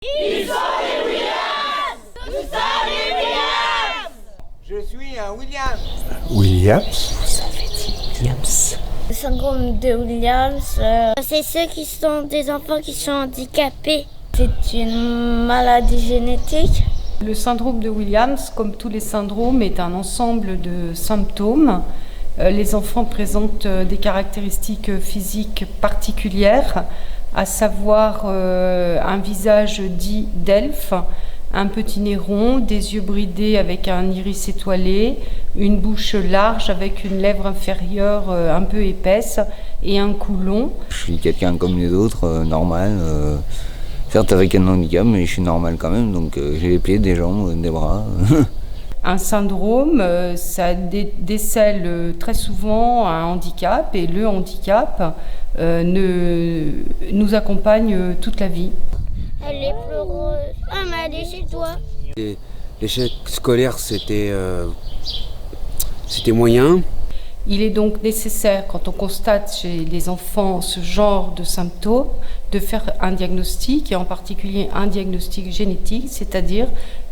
Ils sont les Williams! Nous sommes les Williams! Je suis un Williams. Williams? Vous avez dit Williams? Le syndrome de Williams, c'est ceux qui sont des enfants qui sont handicapés. C'est une maladie génétique. Le syndrome de Williams, comme tous les syndromes, est un ensemble de symptômes. Les enfants présentent des caractéristiques physiques particulières, à savoir un visage dit d'elfe, un petit nez rond, des yeux bridés avec un iris étoilé, une bouche large avec une lèvre inférieure un peu épaisse et un cou long. Je suis quelqu'un comme les autres, normal. Certes avec un handicap, mais je suis normal quand même, donc j'ai les pieds, des jambes, des bras. Un syndrome, ça décèle très souvent un handicap, et le handicap nous accompagne toute la vie. Elle est pleureuse. Ah, mais elle est chez toi. L'échec scolaire, c'était moyen. Il est donc nécessaire, quand on constate chez les enfants ce genre de symptômes, de faire un diagnostic, et en particulier un diagnostic génétique, c'est-à-dire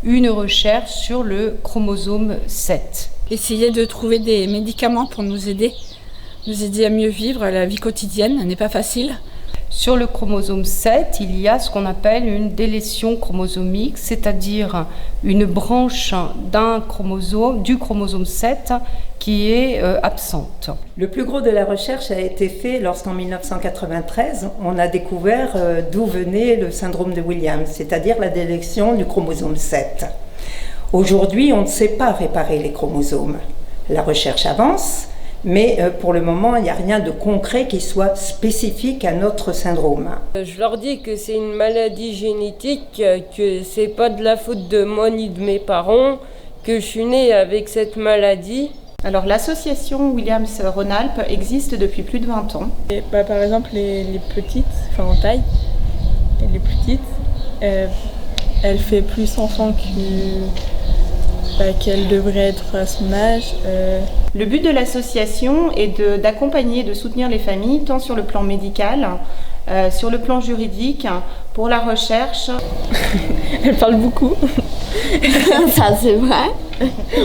une recherche sur le chromosome 7. Essayer de trouver des médicaments pour nous aider à mieux vivre la vie quotidienne, n'est pas facile. Sur le chromosome 7, il y a ce qu'on appelle une délétion chromosomique, c'est-à-dire une branche du chromosome 7 qui est absente. Le plus gros de la recherche a été fait lorsqu'en 1993, on a découvert d'où venait le syndrome de Williams, c'est-à-dire la délétion du chromosome 7. Aujourd'hui, on ne sait pas réparer les chromosomes. La recherche avance, mais pour le moment, il n'y a rien de concret qui soit spécifique à notre syndrome. Je leur dis que c'est une maladie génétique, que c'est pas de la faute de moi ni de mes parents, que je suis née avec cette maladie. Alors l'association Williams-Rhône-Alpes existe depuis plus de 20 ans. Et, par exemple, les petites, en taille, les petites, elle fait plus enfant qu'elle devrait être à son âge. Le but de l'association est d'accompagner et de soutenir les familles, tant sur le plan médical, sur le plan juridique, pour la recherche. Elle parle beaucoup. Ça, c'est vrai.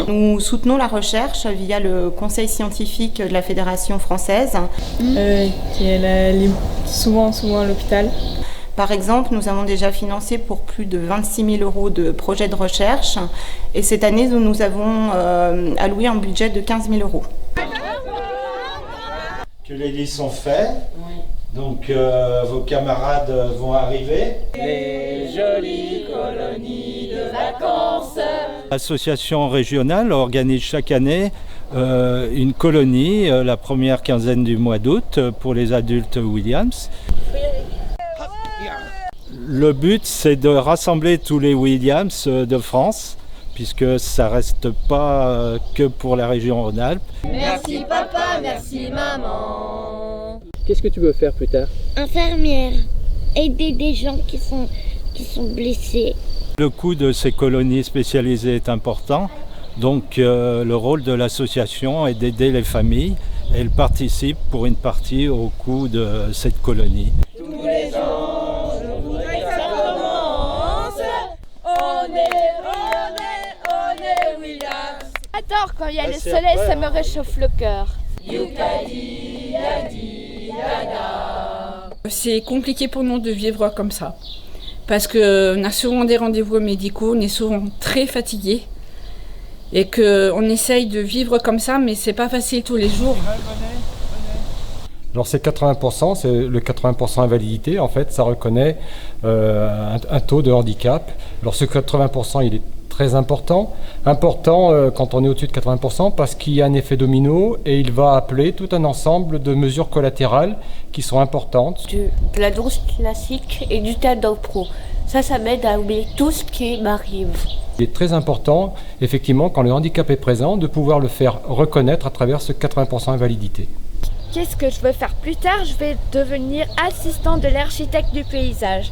Nous soutenons la recherche via le conseil scientifique de la Fédération française. Elle est souvent à l'hôpital. Par exemple, nous avons déjà financé pour plus de 26 000 € de projets de recherche, et cette année, nous avons alloué un budget de 15 000 €. Que les lits sont faits, donc vos camarades vont arriver. Les jolies colonies de vacances. L'association régionale organise chaque année une colonie, la première quinzaine du mois d'août, pour les adultes Williams. Le but, c'est de rassembler tous les Williams de France, puisque ça ne reste pas que pour la région Rhône-Alpes. Merci papa, merci maman. Qu'est-ce que tu veux faire plus tard? Infirmière. Aider des gens qui sont blessés. Le coût de ces colonies spécialisées est important, donc le rôle de l'association est d'aider les familles, et elle participe pour une partie au coût de cette colonie. Tous les ans, je voudrais que ça commence. On est Williams. J'adore quand il y a le soleil, ça me réchauffe le cœur. C'est compliqué pour nous de vivre comme ça. Parce qu'on a souvent des rendez-vous médicaux, on est souvent très fatigués. Et qu'on essaye de vivre comme ça, mais c'est pas facile tous les jours. Alors c'est 80%, c'est le 80% invalidité, en fait, ça reconnaît un taux de handicap. Alors ce 80%, il est très important quand on est au-dessus de 80% parce qu'il y a un effet domino et il va appeler tout un ensemble de mesures collatérales qui sont importantes. De la danse classique et du théâtre pro. Ça m'aide à oublier tout ce qui m'arrive. Il est très important, effectivement, quand le handicap est présent, de pouvoir le faire reconnaître à travers ce 80% invalidité. Qu'est-ce que je veux faire plus tard? Je vais devenir assistant de l'architecte du paysage.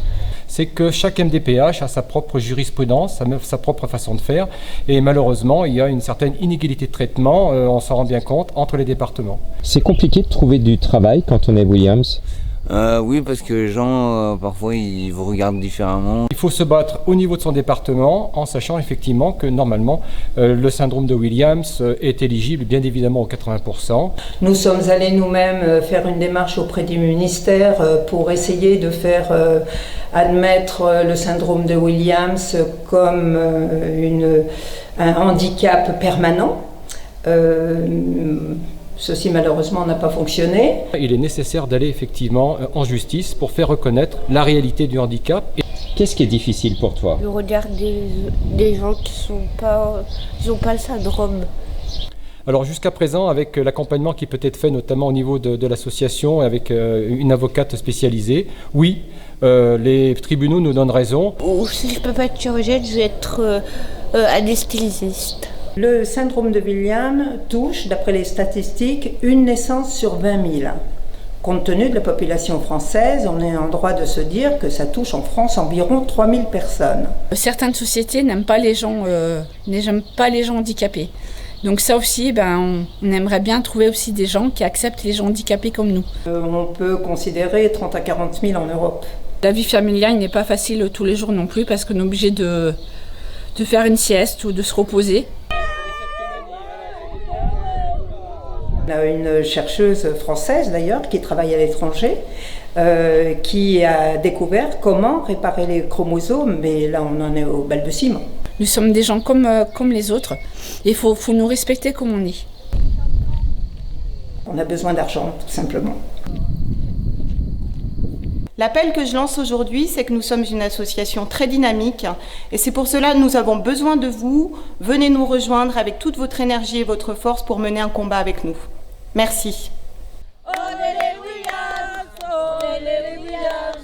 C'est que chaque MDPH a sa propre jurisprudence, sa propre façon de faire, et malheureusement, il y a une certaine inégalité de traitement, on s'en rend bien compte, entre les départements. C'est compliqué de trouver du travail quand on est Williams? Oui, parce que les gens, parfois, ils vous regardent différemment. Il faut se battre au niveau de son département en sachant effectivement que normalement le syndrome de Williams est éligible bien évidemment aux 80%. Nous sommes allés nous-mêmes faire une démarche auprès du ministère pour essayer de faire admettre le syndrome de Williams comme un handicap permanent. Ceci malheureusement n'a pas fonctionné. Il est nécessaire d'aller effectivement en justice pour faire reconnaître la réalité du handicap. Qu'est-ce qui est difficile pour toi? Le regard des gens qui n'ont pas le syndrome. Alors jusqu'à présent, avec l'accompagnement qui peut être fait notamment au niveau de l'association, avec une avocate spécialisée, oui, les tribunaux nous donnent raison. Ou si je ne peux pas être chirurgienne, je vais être anesthésiste. Le syndrome de Williams touche, d'après les statistiques, une naissance sur 20 000. Compte tenu de la population française, on est en droit de se dire que ça touche en France environ 3 000 personnes. Certaines sociétés n'aiment pas les gens handicapés. Donc ça aussi, on aimerait bien trouver aussi des gens qui acceptent les gens handicapés comme nous. On peut considérer 30 à 40 000 en Europe. La vie familiale n'est pas facile tous les jours non plus parce qu'on est obligé de faire une sieste ou de se reposer. On a une chercheuse française d'ailleurs qui travaille à l'étranger qui a découvert comment réparer les chromosomes, mais là on en est au balbutiement. Nous sommes des gens comme les autres et il faut nous respecter comme on est. On a besoin d'argent tout simplement. L'appel que je lance aujourd'hui, c'est que nous sommes une association très dynamique et c'est pour cela que nous avons besoin de vous. Venez nous rejoindre avec toute votre énergie et votre force pour mener un combat avec nous. Merci. On est les Williams, on est les Williams,